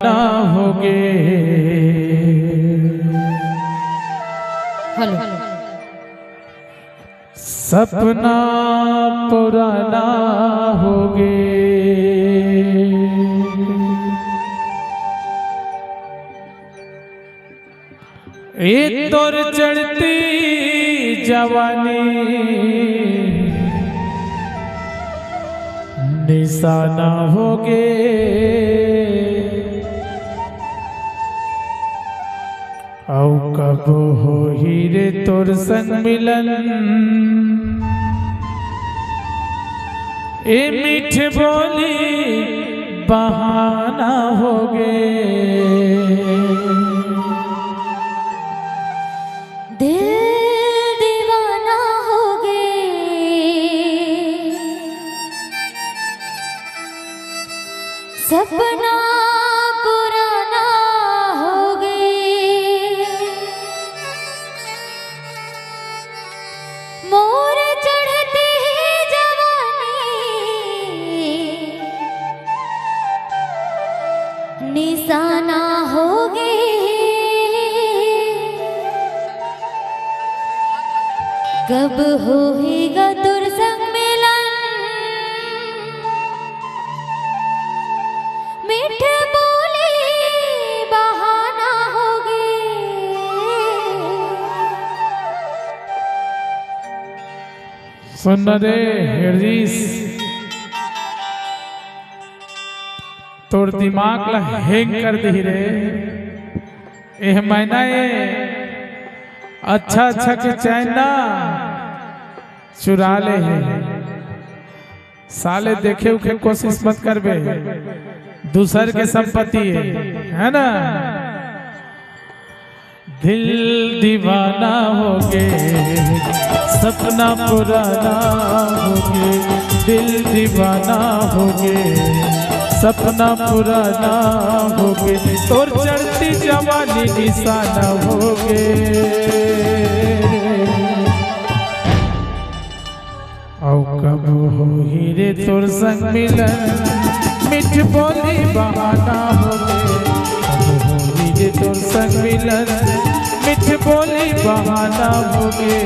ना होगे। हेलो सपना पुराना होगे। ये तोर चढ़ती जवानी निशाना होगे। औ कब हो हीरे तोर संग मिलन, ए मीठ बोली बहाना होगे। दिल दीवाना होगे, सपना पुराना होगे। मोर चढ़ती जवानी निशाना होगे। कब होएगा तुर संग मिलन, मीठ बोली बहाना होगे। सुन रे हरीश, तोर दिमाग ला हैंग कर दी रे। एह महीना अच्छा अच्छा के चैन ना चुरा ले है। साले देखे उखे कोशिश मत करबे, दूसर के संपत्ति है ना। दिल दीवाना होगे, सपना पुराना होगे। दिल दीवाना होगे, सपना पुराना होगे। तोर चढ़ती जवानी निशाना होगे। औ कब हो हीरे तोर संग मिलन, मीठ बोली बहाना होगे। कब हो हीरे तोर संग मिलन, मीठ बोली बहाना होगे।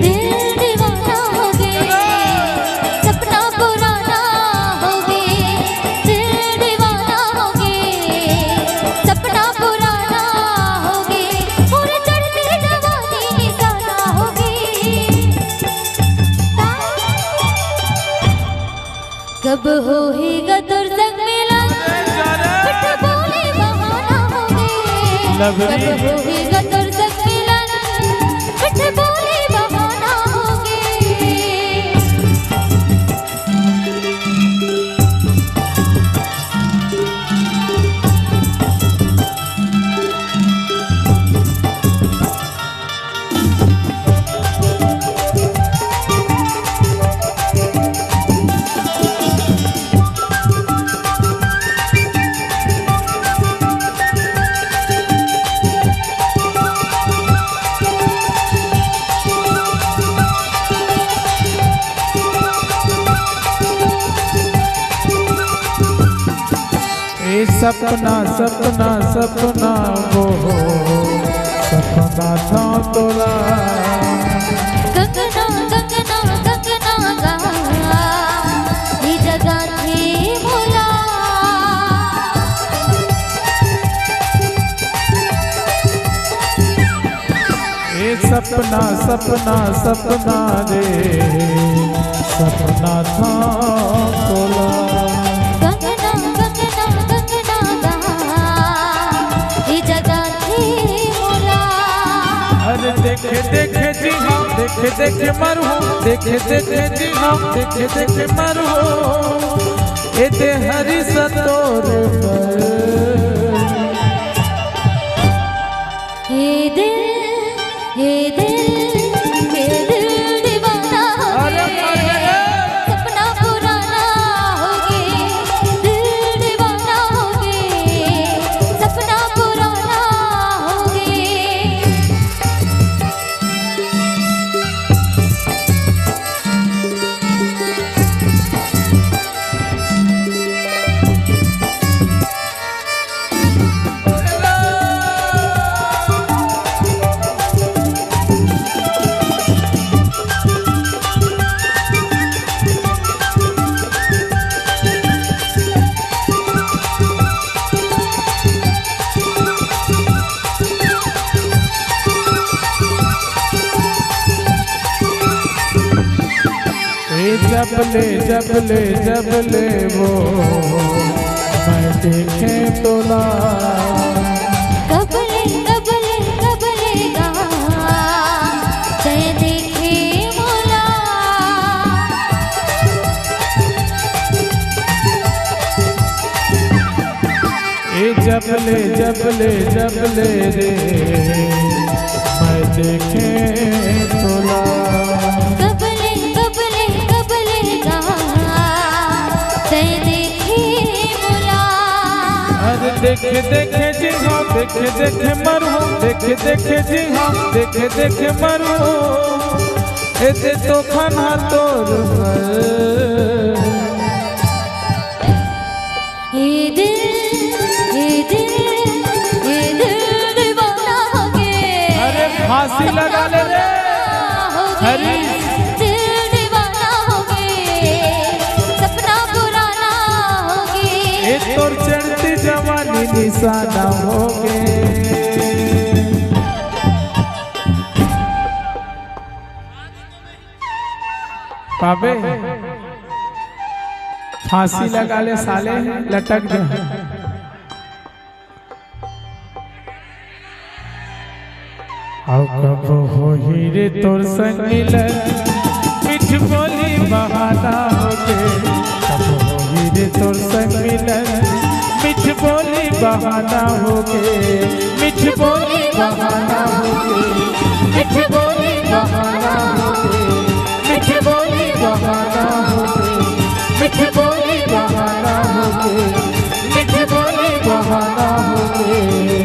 दिल दीवाना होगे, सपना पुराना होगे। दिल दीवाना होगे, सपना पुराना होगे। और चढ़ती जवानी निशाना होगे। कब होएगा तुर संग मिलन, मीठ बोली बहाना होगे। कब होएगा तुर संग मिलन, मीठ बोली बहाना होगे। ए सपना सपना सपना वो हो, सपना था तोरा। कंगना कंगना कंगना गा, ये जगह थी भोला। ए सपना सपना सपना रे, सपना था तोरा। कंगना कंगना कंगना गा, ये जगह थी भोला। अरे देखे देखे जी हाँ, देखे देखे मरू। देखे देखे जी हाँ, देखे देखे मरू। ए दे हरी सतोर पर, हे दिल हे दिल हे दिल दीवाना होगे। सपना पुराना होगे। दिल दीवाना होगे, सपना पुराना होगे। जब ले वो मैं देखे तोला कबले गा ते देखे मोला जब ले रे मैं देखे तोला कबले गा ते देखे मोला अरे देखे जी हाँ देखे मरू देखे जी हाँ देखे मरू ऐसे तो खाना तोर ये दिल दीवाना हो गया। अरे फांसी लगा ले रे हरी दिल दीवाना हो गया, सपना पुराना हो गया। ये तोर चढ़ती जवानी निशाना हो गए पाबे फांसी लगा ले साले लटक जा आओ कब हो हीरे तोर संग मिलन मिठ बोली बहाना हो गे कब हो हीरे तोर संग मिलन मिठ बोली बहाना हो गे मिठ बोली बहाना हो गे मिठ बोली बहाना हो गे मिठ बोली बहाना हो गे मिठ बोली बहाना हो गे मिठ बोली बहाना हो गे